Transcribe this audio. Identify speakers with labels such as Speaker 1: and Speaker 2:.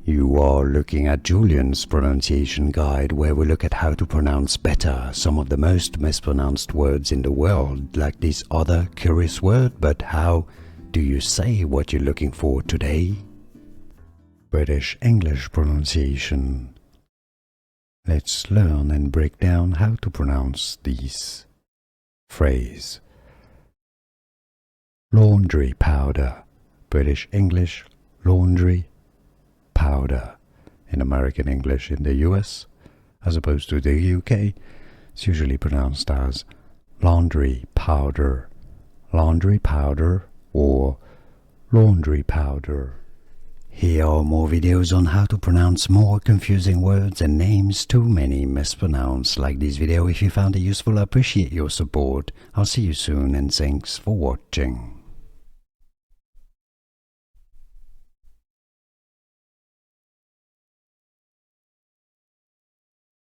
Speaker 1: You are looking at Julian's pronunciation guide, where we look at how to pronounce better some of the most mispronounced words in the world, like this other curious word. But how do you say what you're looking for today? British English pronunciation. Let's learn and break down how to pronounce this phrase. Laundry powder. British English, laundry powder. In American English in the US, as opposed to the UK, it's usually pronounced as laundry powder, or laundry powder. Here are more videos on how to pronounce more confusing words and names too many mispronounced. Like this video if you found it useful. I appreciate your support. I'll see you soon and thanks for watching.